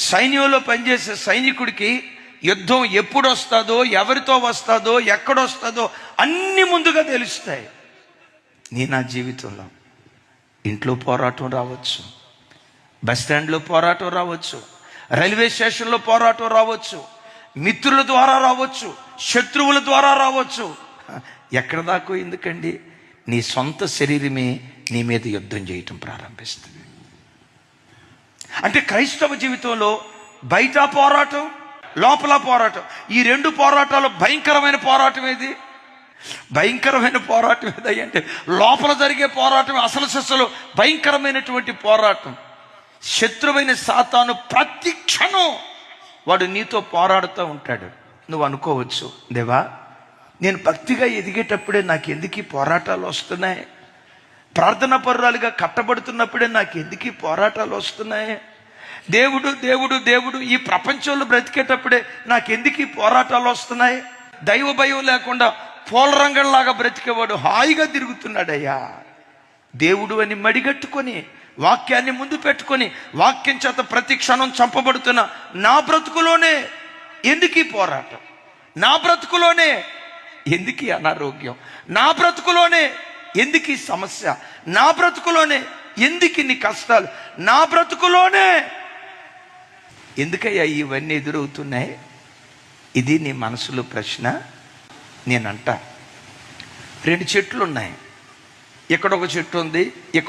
సైన్యంలో పనిచేసే సైనికుడికి యుద్ధం ఎప్పుడు వస్తుందో, ఎవరితో వస్తుందో, ఎక్కడొస్తుందో అన్ని ముందుగా తెలుస్తాయి. నా జీవితంలో ఇంట్లో పోరాటం రావచ్చు, బస్ స్టాండ్లో పోరాటం రావచ్చు, రైల్వే స్టేషన్లో పోరాటం రావచ్చు, మిత్రుల ద్వారా రావచ్చు, శత్రువుల ద్వారా రావచ్చు. ఎక్కడ దాకా ఎందుకండి? నీ సొంత శరీరమే నీ మీద యుద్ధం చేయటం ప్రారంభిస్తుంది. అంటే క్రైస్తవ జీవితంలో బయట పోరాటం, లోపల పోరాటం, ఈ రెండు పోరాటాలు భయంకరమైన పోరాటం ఏది? భయంకరమైన పోరాటం ఏది అంటే లోపల జరిగే పోరాటం అసలు సిస్సలు భయంకరమైనటువంటి పోరాటం. శత్రువైన సాతాను ప్రతి క్షణం వాడు నీతో పోరాడుతూ ఉంటాడు. నువ్వు అనుకోవచ్చు, దేవా నేను భక్తిగా ఎదిగేటప్పుడే నాకు ఎందుకు ఈ పోరాటాలు వస్తున్నాయి? ప్రార్థనా పరురాలుగా కట్టబడుతున్నప్పుడే నాకు ఎందుకు ఈ పోరాటాలు వస్తున్నాయి? దేవుడు దేవుడు దేవుడు ఈ ప్రపంచంలో బ్రతికేటప్పుడే నాకు ఎందుకు ఈ పోరాటాలు వస్తున్నాయి? దైవ భయం లేకుండా పోలరంగంలాగా బ్రతికేవాడు హాయిగా తిరుగుతున్నాడయ్యా. దేవుడు అని మడిగట్టుకొని వాక్యాన్ని ముందు పెట్టుకొని వాక్యం చేత ప్రతి క్షణం చంపబడుతున్న నా బ్రతుకులోనే ఎందుకు ఈ పోరాటం? నా బ్రతుకులోనే ఎందుకు ఈ అనారోగ్యం? నా బ్రతుకులోనే ఎందుకు ఈ సమస్య? నా బ్రతుకులోనే ఎందుకు ఇన్ని కష్టాలు? నా బ్రతుకులోనే ఎందుకయ్యా ఇవన్నీ ఎదురవుతున్నాయి? ఇది నీ మనసులో ప్రశ్న. నేనంట 2 చెట్లు ఉన్నాయి. ఇక్కడ ఒక చెట్టు ఉంది, ఇక్కడ